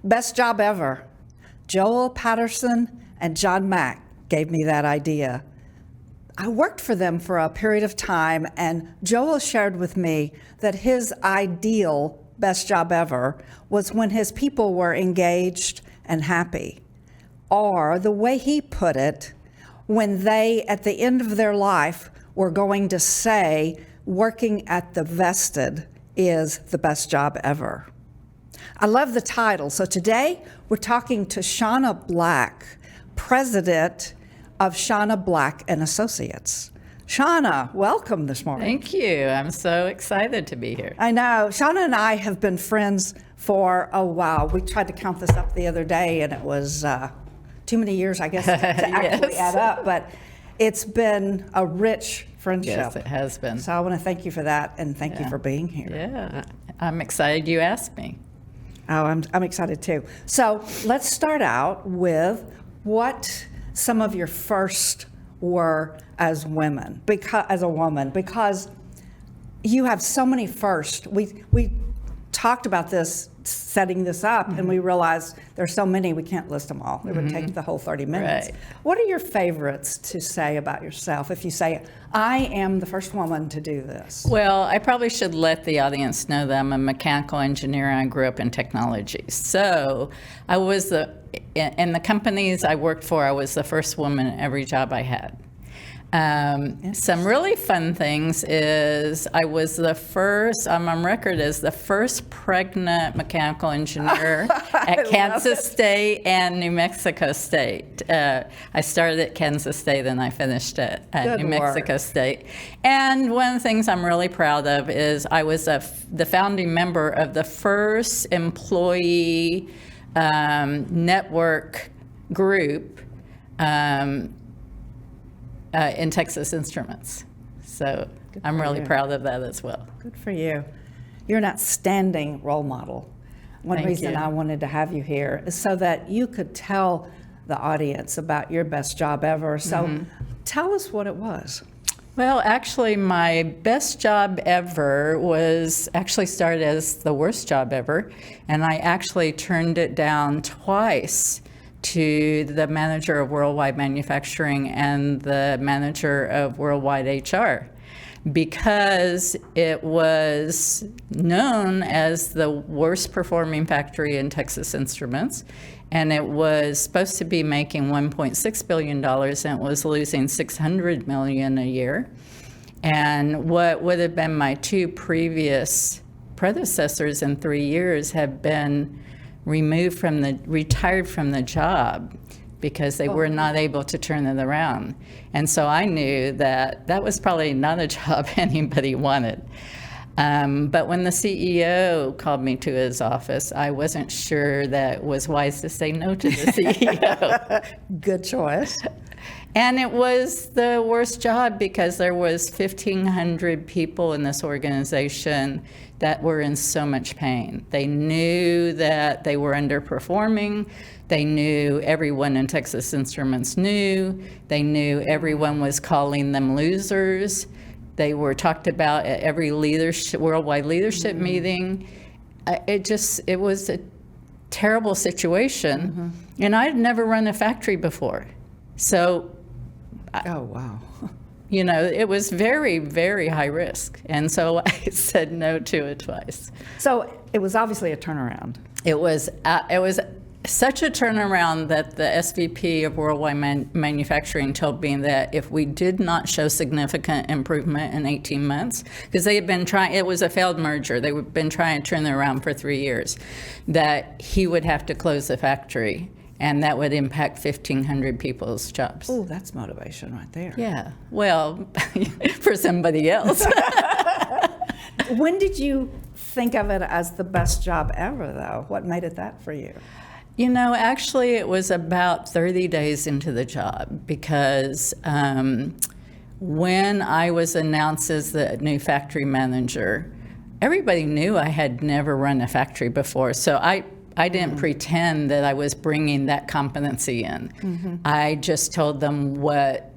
Best job ever. Joel Patterson and John Mack gave me that idea. I worked for them for a period of time, and Joel shared with me that his ideal best job ever was when his people were engaged and happy. Or, the way he put it, when they, at the end of their life, were going to say, working at the vested is the best job ever. I love the title. So today, we're talking to Shaunna Black, president of Shaunna Black and Associates. Shaunna, welcome this morning. Thank you. I'm so excited to be here. I know. Shaunna and I have been friends for a while. We tried to count this up the other day, and it was too many years, I guess, to actually add up. But it's been a rich friendship. Yes, it has been. So I want to thank you for that, and thank you for being here. Yeah, I'm excited you asked me. Oh, I'm excited too. So let's start out with what some of your first were as women, as a woman, because you have so many firsts. We talked about this, setting this up, and we realized there's so many we can't list them all. It would take the whole 30 minutes. Right. What are your favorites to say about yourself? If you say, I am the first woman to do this. Well, I probably should let the audience know that I'm a mechanical engineer and I grew up in technology. So I was in the companies I worked for, I was the first woman in every job I had. Some really fun things is I was the first, I'm on record as the first pregnant mechanical engineer at Kansas State and New Mexico State. I started at Kansas State, then I finished at New Mexico State. And one of the things I'm really proud of is I was the founding member of the first employee network group in Texas Instruments. So I'm really proud of that as well. Good for you. You're an outstanding role model. One reason I wanted to have you here is so that you could tell the audience about your best job ever. So tell us what it was. Well, actually, my best job ever was actually started as the worst job ever, and I actually turned it down twice to the manager of worldwide manufacturing and the manager of worldwide HR, because it was known as the worst performing factory in Texas Instruments, and it was supposed to be making $1.6 billion and it was losing $600 million a year. And what would have been my two previous predecessors in 3 years have been retired from the job because they were not able to turn it around. And so I knew that that was probably not a job anybody wanted. But when the CEO called me to his office, I wasn't sure that it was wise to say no to the CEO. Good choice. And it was the worst job because there was 1,500 people in this organization that were in so much pain. They knew that they were underperforming. They knew everyone in Texas Instruments knew. They knew everyone was calling them losers. They were talked about at every worldwide leadership meeting. It was a terrible situation. And I'd never run a factory before. So, oh, wow. You know, it was very, very high risk. And so I said no to it twice. So it was obviously a turnaround. It was such a turnaround that the SVP of Worldwide Manufacturing told me that if we did not show significant improvement in 18 months, because they had been trying, it was a failed merger, they had been trying to turn it around for 3 years, that he would have to close the factory. And that would impact 1,500 people's jobs. Oh, that's motivation right there. Yeah, well, for somebody else. When did you think of it as the best job ever, though? What made it that for you? You know, actually, it was about 30 days into the job because when I was announced as the new factory manager, everybody knew I had never run a factory before. So I didn't pretend that I was bringing that competency in. I just told them what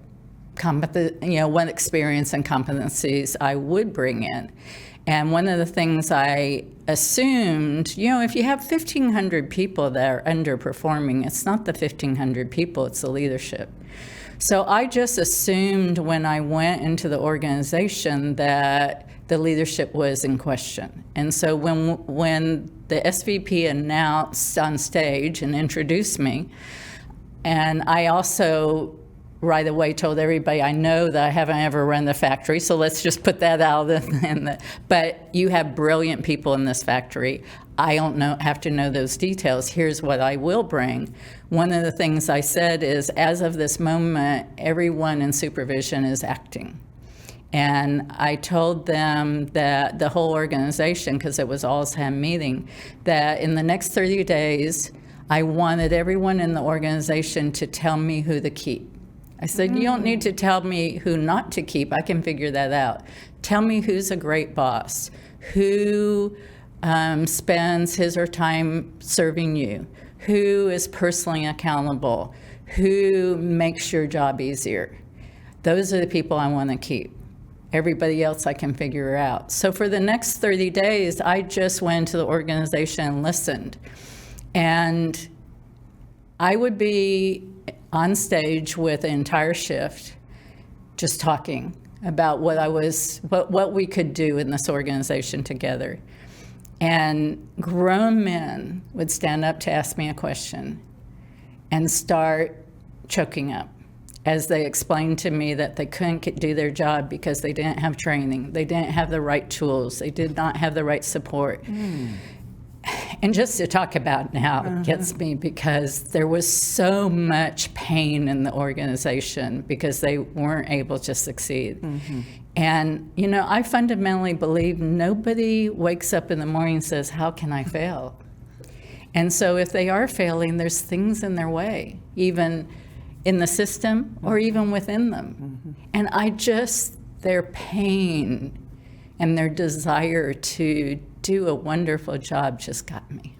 experience and competencies I would bring in. And one of the things I assumed, if you have 1,500 people that are underperforming, it's not the 1,500 people, it's the leadership. So I just assumed when I went into the organization that the leadership was in question. And so when the SVP announced on stage and introduced me, and I also right away told everybody, I know that I haven't ever run the factory, so let's just put that out. But you have brilliant people in this factory. I don't have to know those details. Here's what I will bring. One of the things I said is, as of this moment, everyone in supervision is acting. And I told them that the whole organization, because it was all SAM meeting, that in the next 30 days, I wanted everyone in the organization to tell me who to keep. I said, you don't need to tell me who not to keep. I can figure that out. Tell me who's a great boss, who spends his or her time serving you, who is personally accountable, who makes your job easier. Those are the people I want to keep. Everybody else I can figure out. So for the next 30 days, I just went to the organization and listened. And I would be on stage with the entire shift, just talking about what we could do in this organization together. And grown men would stand up to ask me a question and start choking up as they explained to me that they couldn't do their job because they didn't have training, they didn't have the right tools, they did not have the right support. And just to talk about now gets me, because there was so much pain in the organization because they weren't able to succeed. And, I fundamentally believe nobody wakes up in the morning and says, how can I fail? And so if they are failing, there's things in their way, even in the system or even within them. And their pain and their desire to do a wonderful job just got me.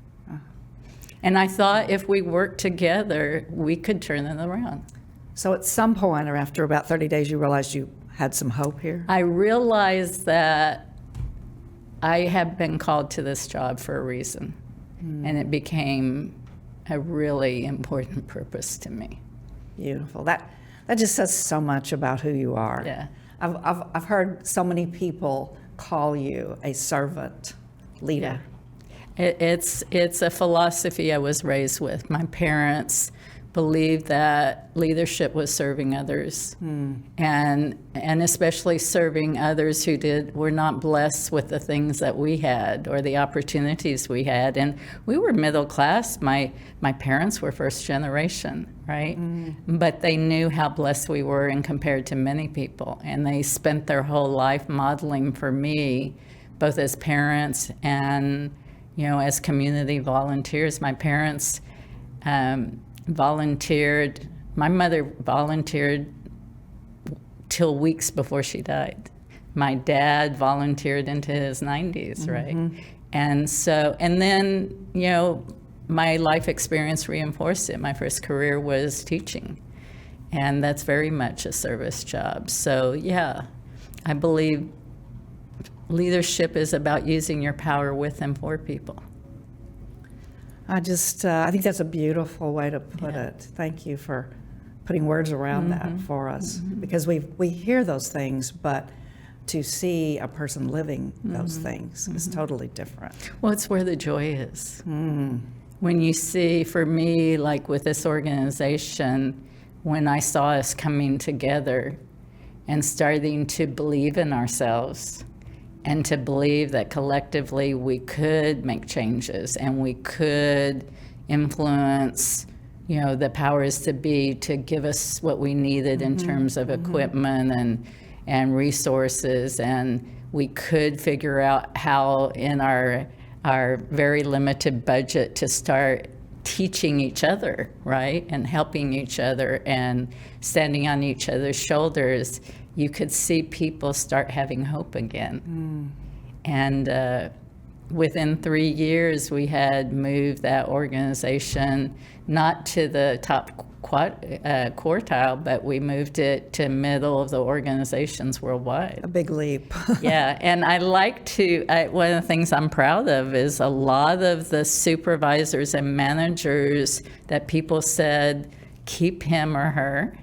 And I thought if we worked together, we could turn it around. So at some point, or after about 30 days, you realized you had some hope here? I realized that I had been called to this job for a reason, and it became a really important purpose to me. Beautiful. That just says so much about who you are. Yeah. I've heard so many people call you a servant leader. Yeah. It's a philosophy I was raised with. My parents believed that leadership was serving others, and especially serving others who were not blessed with the things that we had or the opportunities we had. And we were middle class. My parents were first generation, right? But they knew how blessed we were and compared to many people. And they spent their whole life modeling for me, both as parents and as community volunteers. My parents volunteered. My mother volunteered till weeks before she died. My dad volunteered into his 90s, right? And then, my life experience reinforced it. My first career was teaching, and that's very much a service job. So, yeah, I believe leadership is about using your power with and for people. I think that's a beautiful way to put it. Thank you for putting words around that for us, because we hear those things, but to see a person living those things is totally different. Well, it's where the joy is. When you see, for me, like with this organization, when I saw us coming together and starting to believe in ourselves, and to believe that collectively we could make changes and we could influence, the powers to be to give us what we needed in terms of equipment and resources, and we could figure out how in our very limited budget to start teaching each other, right, and helping each other and standing on each other's shoulders. You could see people start having hope again. And within 3 years, we had moved that organization not to the top quartile, but we moved it to middle of the organizations worldwide. A big leap. Yeah, and I like to, one of the things I'm proud of is a lot of the supervisors and managers that people said, keep him or her,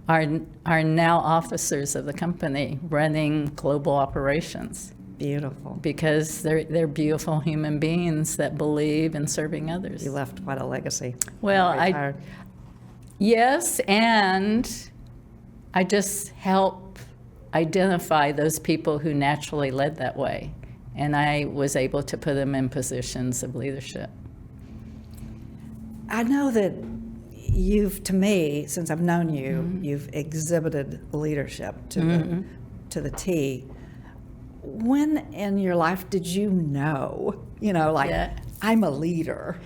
are now officers of the company running global operations. Beautiful. Because they're beautiful human beings that believe in serving others. You left quite a legacy. Well, yes, and I just help identify those people who naturally led that way, and I was able to put them in positions of leadership. I know that you've, to me, since I've known you, you've exhibited leadership to the T. When in your life did you know, I'm a leader?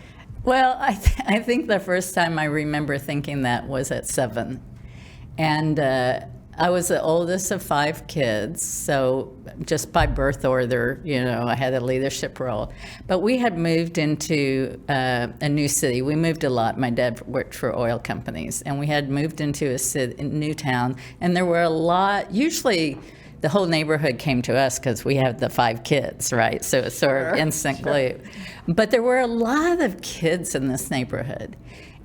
Well, I think the first time I remember thinking that was at 7. And I was the oldest of 5 kids, so just by birth order, I had a leadership role. But we had moved into a new city. We moved a lot. My dad worked for oil companies, and we had moved into a new town. And there were a lot, usually the whole neighborhood came to us because we have the 5 kids, right? So it's sort of instant glue. But there were a lot of kids in this neighborhood.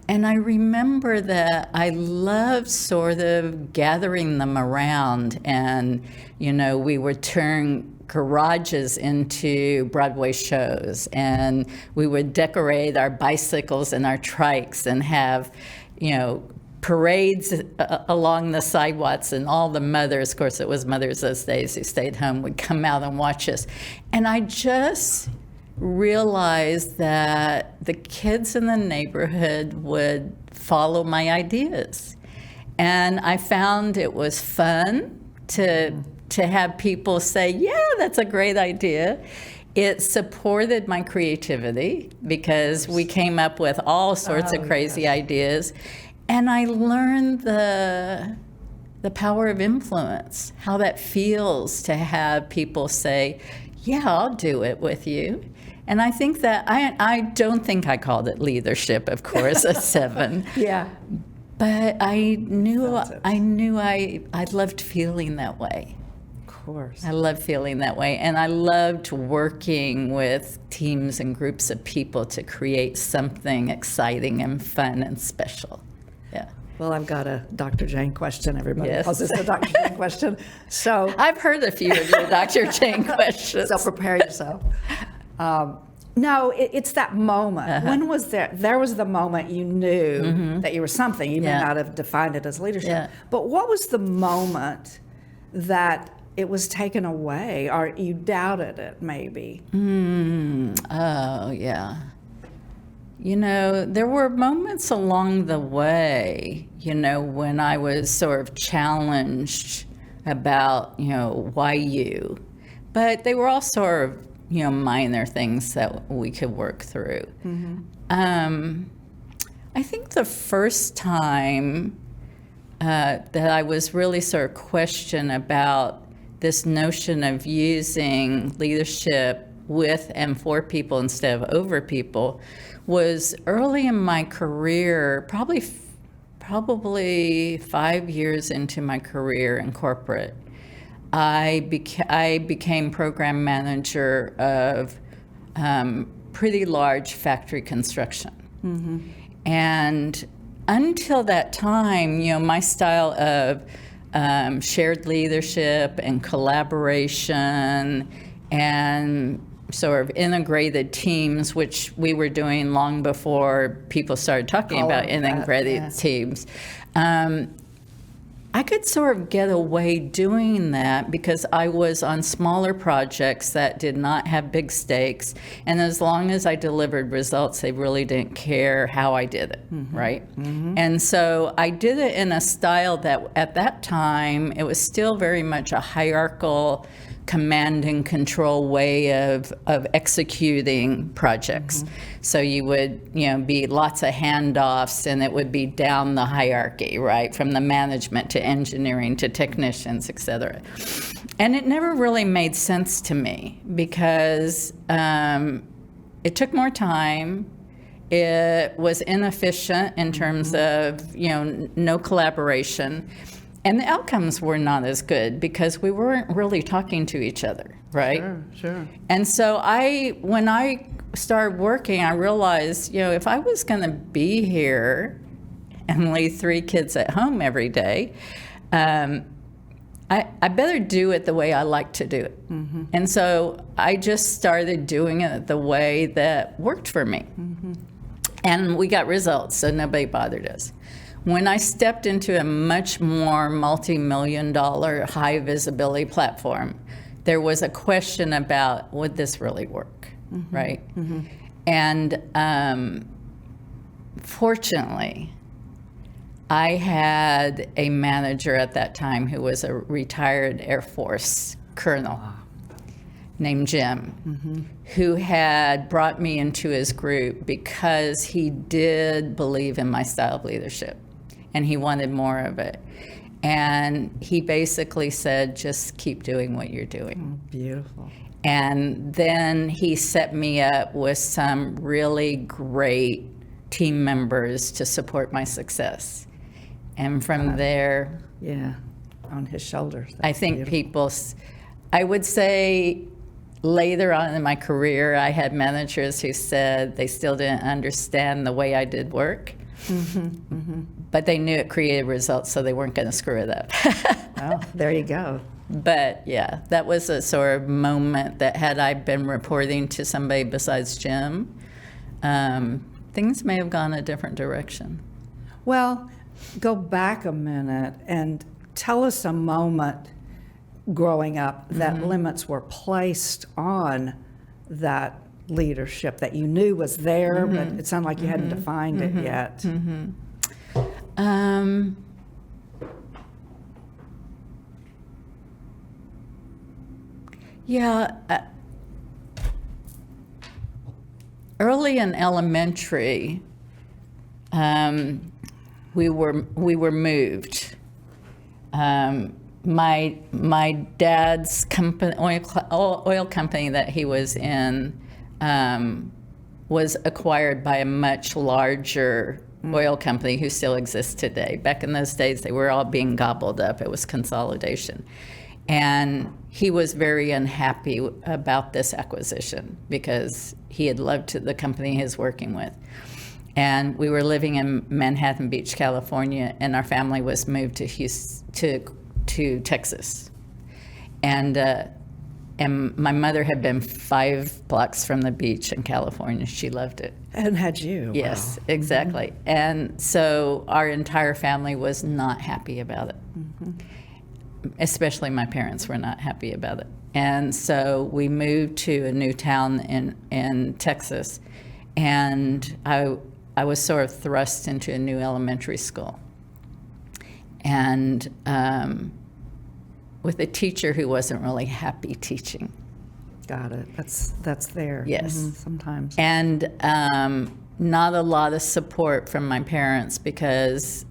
And I remember that I loved sort of gathering them around, and, we would turn garages into Broadway shows, and we would decorate our bicycles and our trikes and have, parades along the sidewalks, and all the mothers, of course it was mothers those days who stayed home, would come out and watch us. And I just realized that the kids in the neighborhood would follow my ideas. And I found it was fun to have people say, yeah, that's a great idea. It supported my creativity because we came up with all sorts of crazy ideas. And I learned the power of influence, how that feels to have people say, yeah, I'll do it with you. And I think that, I don't think I called it leadership, of course, at 7. Yeah. But I knew I loved feeling that way. Of course. I loved feeling that way. And I loved working with teams and groups of people to create something exciting and fun and special. Yeah. Well, I've got a Dr. Jayne question. Everybody Yes. calls this the Dr. Jayne question. So I've heard a few of your Dr. Jayne questions. So prepare yourself. No, it's that moment. When was there? There was the moment you knew that you were something. You may not have defined it as leadership. Yeah. But what was the moment that it was taken away, or you doubted it maybe? Oh, yeah. There were moments along the way, when I was sort of challenged about, why you? But they were all sort of, minor things that we could work through. I think the first time that I was really sort of questioned about this notion of using leadership with and for people instead of over people was early in my career, probably 5 years into my career in corporate. I became program manager of pretty large factory construction. And until that time, my style of shared leadership and collaboration and sort of integrated teams, which we were doing long before people started talking about integrated teams. I could sort of get away doing that because I was on smaller projects that did not have big stakes, and as long as I delivered results, they really didn't care how I did it, right? And so I did it in a style that at that time, it was still very much a hierarchical command and control way of executing projects. So you would, be lots of handoffs, and it would be down the hierarchy, right, from the management to engineering to technicians, et cetera. And it never really made sense to me because it took more time. It was inefficient in terms of, no collaboration. And the outcomes were not as good because we weren't really talking to each other, right? Sure. And so when I started working, I realized, if I was going to be here and leave 3 kids at home every day, I better do it the way I like to do it. And so I just started doing it the way that worked for me. And we got results, so nobody bothered us. When I stepped into a much more multi-million-dollar high visibility platform, there was a question about, would this really work, right? And fortunately, I had a manager at that time who was a retired Air Force colonel named Jim, who had brought me into his group because he did believe in my style of leadership, and he wanted more of it. And he basically said, just keep doing what you're doing. Beautiful. And then he set me up with some really great team members to support my success. And from there, Yeah, on his shoulders. I think I would say later on in my career, I had managers who said they still didn't understand the way I did work, but they knew it created results, so they weren't going to screw it up. Well, there you go. But yeah, that was a sort of moment that had I been reporting to somebody besides Jim, things may have gone a different direction. Well, go back a minute and tell us a moment growing up that limits were placed on that leadership that you knew was there, but it sounded like you hadn't defined it yet. Early in elementary, we were moved. My dad's company, oil company that he was in, was acquired by a much larger oil company who still exists today. Back in those days, they were all being gobbled up. It was consolidation. And he was very unhappy about this acquisition because he had loved the company he was working with. And we were living in Manhattan Beach, California, and our family was moved to to Texas. And my mother had been 5 blocks from the beach in California. She loved it. And had you. Yes, exactly. And so our entire family was not happy about it. Especially my parents were not happy about it. And so we moved to a new town in Texas, and I was sort of thrust into a new elementary school. And with a teacher who wasn't really happy teaching. Got it. That's there. Yes. Sometimes. And not a lot of support from my parents because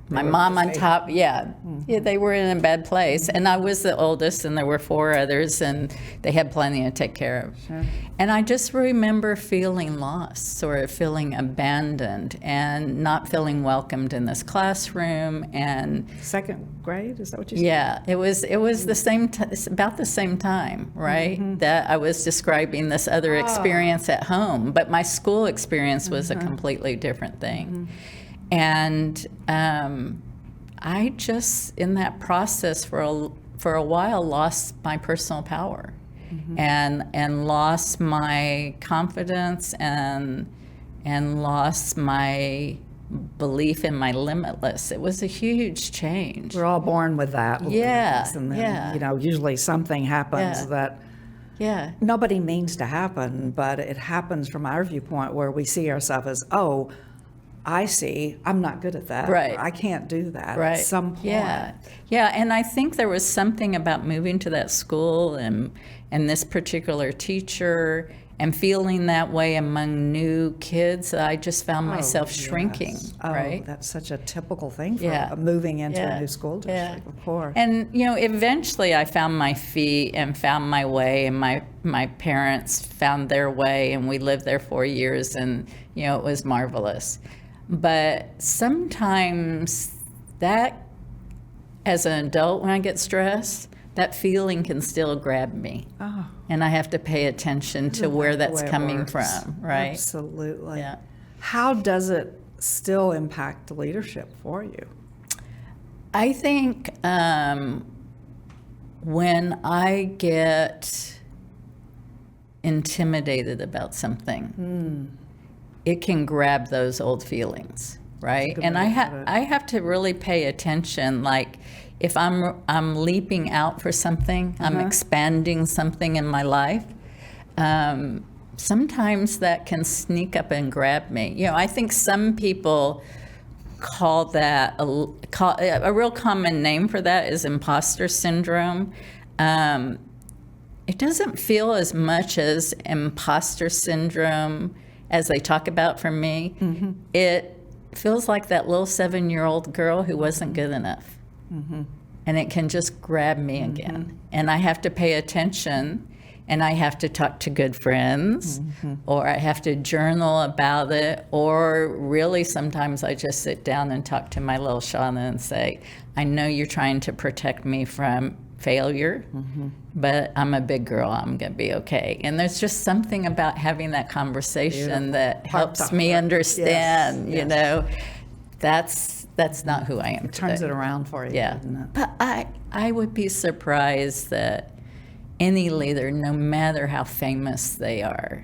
my mom on top, yeah, they were in a bad place. And I was the oldest, and there were 4 others, and they had plenty to take care of. Sure. And I just remember feeling lost, sort of feeling abandoned and not feeling welcomed in this classroom. And 2nd grade, is that what you said? yeah, it was the same about the same time, right? That I was describing this other experience at home, but my school experience was a completely different thing. And I just, in that process for a while, lost my personal power, and lost my confidence, and lost my belief in my limitless. It was a huge change. We're all born with that. Yeah, And then, yeah. Usually something happens Yeah. that Yeah. nobody means to happen, but it happens from our viewpoint where we see ourselves as, I see, I'm not good at that. Right. I can't do that Right. at some point. Yeah. Yeah. And I think there was something about moving to that school and this particular teacher and feeling that way among new kids that I just found myself shrinking. Yes. Oh, Right. that's such a typical thing for Yeah. moving into Yeah. a new school Yeah. district, of course. And, eventually I found my feet and found my way, and my parents found their way, and we lived there 4 years, and, it was marvelous. But sometimes that, as an adult, when I get stressed, that feeling can still grab me. Oh, And I have to pay attention to where the that's way it coming works. from, right? Absolutely. Yeah. How does it still impact leadership for you? I think when I get intimidated about something, it can grab those old feelings, right? good And way I to put it. I have to really pay attention. Like if I'm leaping out for something, I'm expanding something in my life. Sometimes that can sneak up and grab me. I think some people call that a real common name for that is imposter syndrome. It doesn't feel as much as imposter syndrome as they talk about for me. It feels like that little 7-year-old girl who wasn't good enough. And it can just grab me again. And I have to pay attention, and I have to talk to good friends, or I have to journal about it, or really sometimes I just sit down and talk to my little Shaunna and say, I know you're trying to protect me from failure, but I'm a big girl, I'm going to be okay. And there's just something about having that conversation that helps me understand, that's not who I am Turns today. it around for you, Yeah. doesn't it? But I would be surprised that any leader, no matter how famous they are,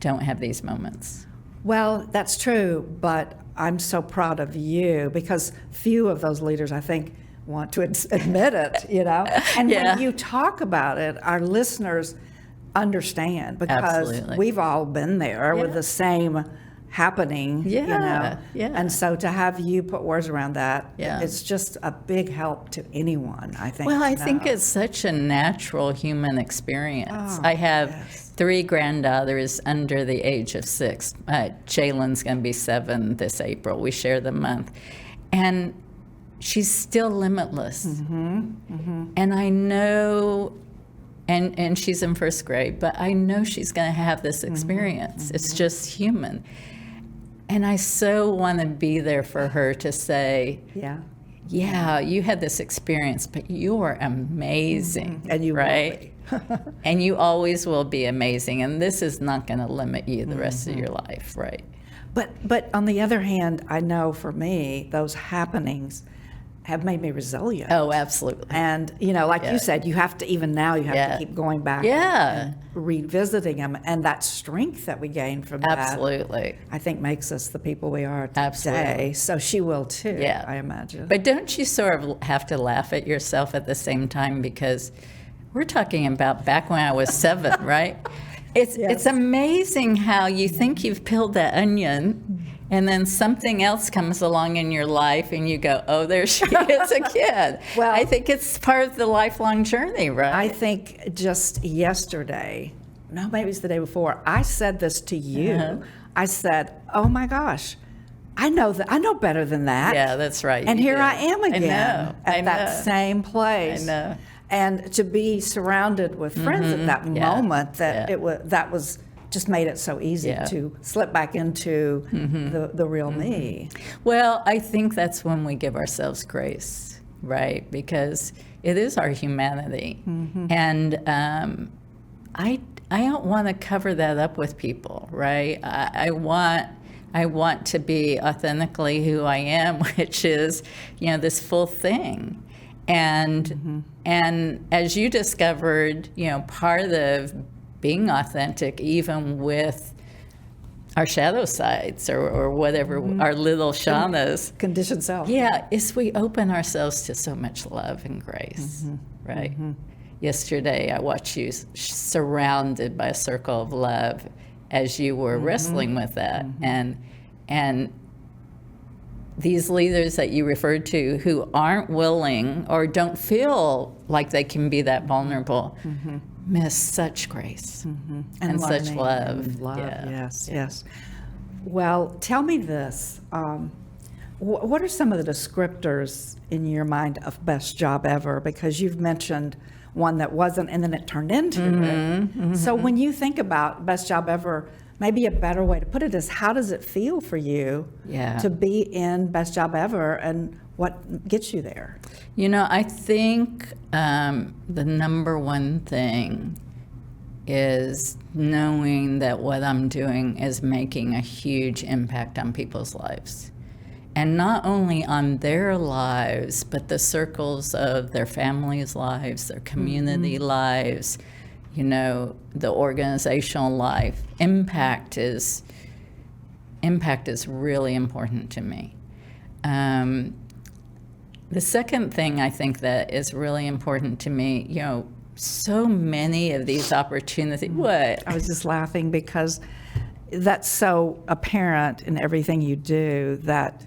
don't have these moments. Well, that's true, but I'm so proud of you because few of those leaders, I think, want to admit it, And Yeah. when you talk about it, our listeners understand because Absolutely. we've all been there with Yeah. the same happening, Yeah, yeah. And so to have you put words around that, Yeah. it's just a big help to anyone, I think. Well, I to think know. it's such a natural human experience. Oh, I have yes. 3 granddaughters under the age of 6. Jaylen's going to be 7 this April. We share the month. And she's still limitless. And I know, and she's in 1st grade, but I know she's going to have this experience. It's just human. And I so want to be there for her to say, yeah, you had this experience, but you are amazing. And you will right? And you always will be amazing. And this is not going to limit you the rest of your life, right? But on the other hand, I know for me, those happenings have made me resilient. Oh, absolutely. And, like you said, you have to, even now, you have Yeah. to keep going back Yeah. and revisiting them. And that strength that we gain from that, Absolutely. I think makes us the people we are today. Absolutely. So she will too, Yeah. I imagine. But don't you sort of have to laugh at yourself at the same time, because we're talking about back when I was 7, right? It's amazing how you think you've peeled that onion, and then something else comes along in your life and you go, oh, there she is again. Well, I think it's part of the lifelong journey, right? I think just yesterday, no, maybe it's the day before, I said this to you. I said, oh my gosh, I know better than that. Yeah, that's right. And you here did. I am again at that same place. I know. And to be surrounded with friends at that Yeah. moment, that Yeah. that was just made it so easy Yeah. to slip back into the real me. Well, I think that's when we give ourselves grace, right? Because it is our humanity. And I don't want to cover that up with people, right? I want to be authentically who I am, which is, this full thing. And as you discovered, part of being authentic, even with our shadow sides or whatever, our little Shaunnas, Conditioned self. is we open ourselves to so much love and grace, right? Yesterday, I watched you surrounded by a circle of love as you were wrestling with that. And these leaders that you referred to who aren't willing or don't feel like they can be that vulnerable miss such grace and such learning love. and love. Yeah. Yes. Well, tell me this. What are some of the descriptors in your mind of best job ever? Because you've mentioned one that wasn't, and then it turned into it. So when you think about best job ever, maybe a better way to put it is, how does it feel for you to be in best job ever, and what gets you there? You know, I think the number one thing is knowing that what I'm doing is making a huge impact on people's lives. And not only on their lives, but the circles of their families' lives, their community lives, you know, the organizational life. Impact is really important to me. The second thing I think that is really important to me, you know, so many of these opportunities. What? I was just laughing because that's so apparent in everything you do, that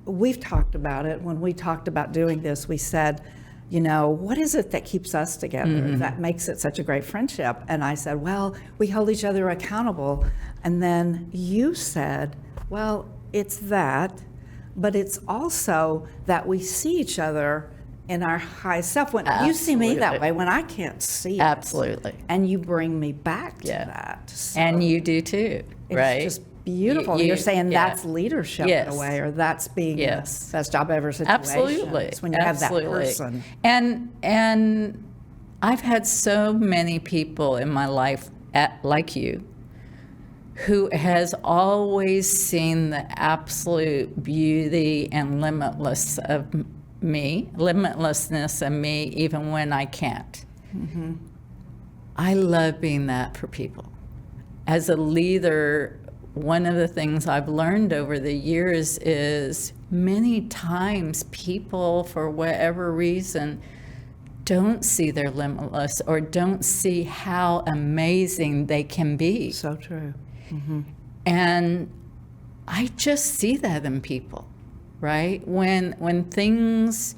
we've talked about it. When we talked about doing this, we said, you know, what is it that keeps us together that makes it such a great friendship? And I said, well, we hold each other accountable. And then you said, well, it's that, but it's also that we see each other in our high self. When you see me that way, when I can't see Absolutely. it, and you bring me back to that. So And you do too, right? it's just beautiful. You're saying that's leadership in a way, or that's being the best job ever situation. Absolutely. It's when you have that person. And I've had so many people in my life like you who has always seen the absolute beauty and limitlessness of me even when I can't. I love being that for people. As a leader, one of the things I've learned over the years is many times people, for whatever reason, don't see their limitless or don't see how amazing they can be. So true. And I just see that in people, right? When things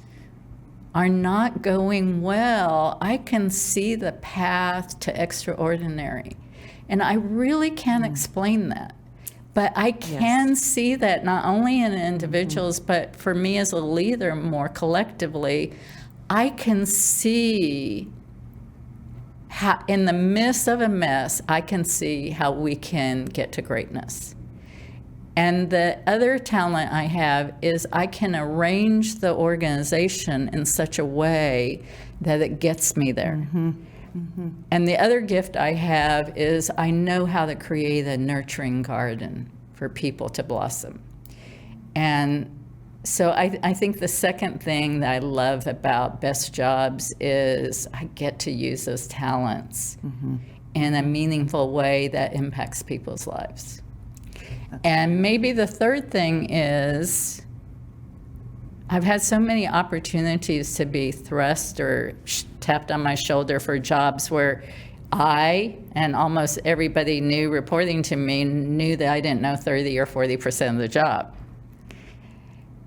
are not going well, I can see the path to extraordinary. And I really can't explain that. But I can see that not only in individuals, but for me as a leader more collectively, I can see how in the midst of a mess, I can see how we can get to greatness. And the other talent I have is I can arrange the organization in such a way that it gets me there. And the other gift I have is I know how to create a nurturing garden for people to blossom. And so I think the second thing that I love about Best Jobs is I get to use those talents in a meaningful way that impacts people's lives. And maybe the third thing is I've had so many opportunities to be thrust or tapped on my shoulder for jobs where I and almost everybody knew reporting to me knew that I didn't know 30 or 40% of the job,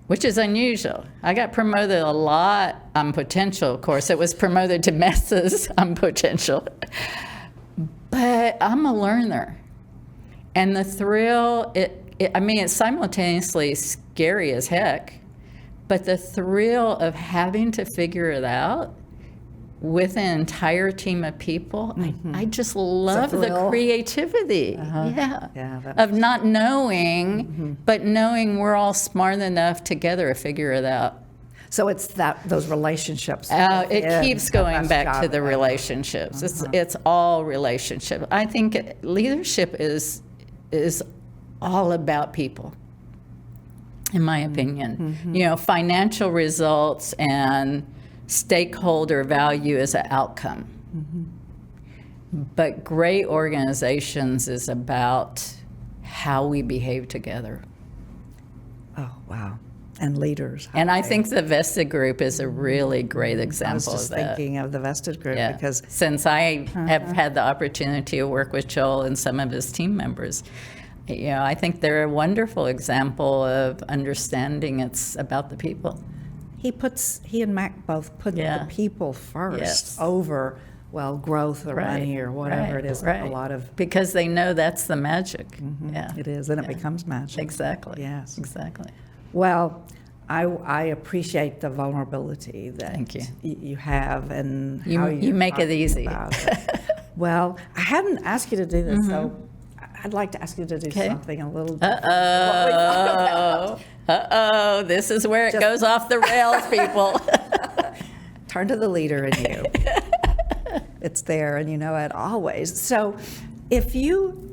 which is unusual. I got promoted a lot on potential. Of course, it was promoted to messes on potential. But I'm a learner. And the thrill, it's simultaneously scary as heck, but the thrill of having to figure it out with an entire team of people, I just love the creativity of not knowing, but knowing we're all smart enough together to figure it out. So it's those relationships. It keeps going back to the relationships. It's all relationship. I think leadership is all about people, in my opinion. You know, financial results and stakeholder value is an outcome. But great organizations is about how we behave together. Oh, wow. And leaders. And I think the Vested Group is a really great example I was just of that. thinking of the Vested Group because since I have had the opportunity to work with Joel and some of his team members, I think they're a wonderful example of understanding it's about the people. He and Mac both put the people first Yes. over, well, growth or money or whatever it is. Right. A lot of Because they know that's the magic. Yeah. it is, and it becomes magic. Exactly. Yes. Exactly. Well, I appreciate the vulnerability that Thank you. You have, and You- how you make it talking easy. about it. Well, I haven't asked you to do this, so I'd like to ask you to do Okay. something a little different. than what we talked about. Uh-oh. This is where it goes off the rails, people. Turn to the leader in you. It's there, and you know it always. So if you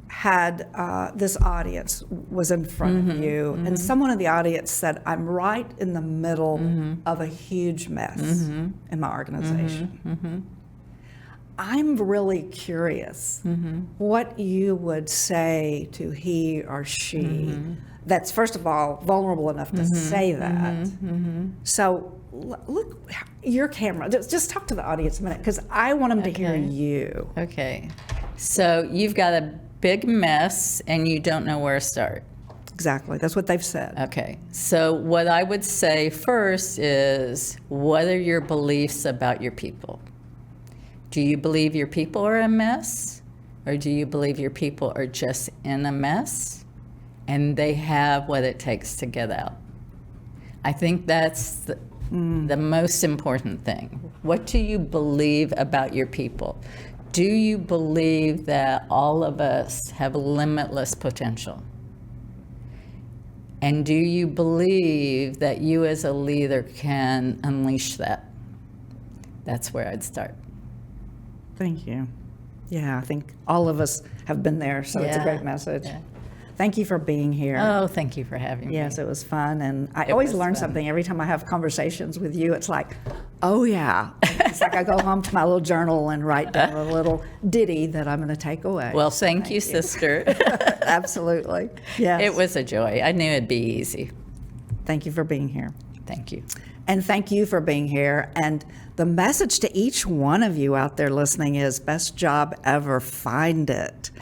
had this audience was in front of you, and someone in the audience said, I'm right in the middle of a huge mess in my organization. I'm really curious what you would say to he or she that's, first of all, vulnerable enough to say that. So look, your camera, just talk to the audience a minute, because I want them to hear you. Okay. So you've got a big mess and you don't know where to start. Exactly, that's what they've said. Okay. So what I would say first is, what are your beliefs about your people? Do you believe your people are a mess? Or do you believe your people are just in a mess and they have what it takes to get out? I think that's the most important thing. What do you believe about your people? Do you believe that all of us have limitless potential? And do you believe that you as a leader can unleash that? That's where I'd start. Thank you. Yeah, I think all of us have been there, so it's a Yeah. great message. Yeah. Thank you for being here. Oh, thank you for having me. Yes, it was fun, and I It always was learn fun. something every time I have conversations with you. It's like, oh yeah, it's like I go home to my little journal and write down a little ditty that I'm going to take away. Well, thank you, sister. Absolutely, yes. It was a joy. I knew it'd be easy. Thank you for being here, Thank you. and thank you for being here. And the message to each one of you out there listening is: best job ever, find it.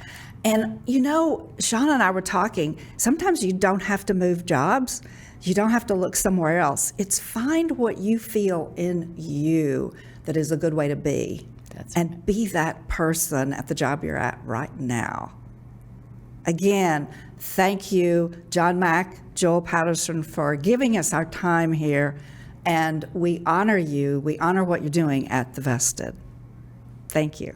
And you know, Shaunna and I were talking, sometimes you don't have to move jobs. You don't have to look somewhere else. It's find what you feel in you that is a good way to be. And be that person at the job you're at right now. Again, thank you, John Mack, Joel Patterson, for giving us our time here. And we honor you. We honor what you're doing at The Vested. Thank you.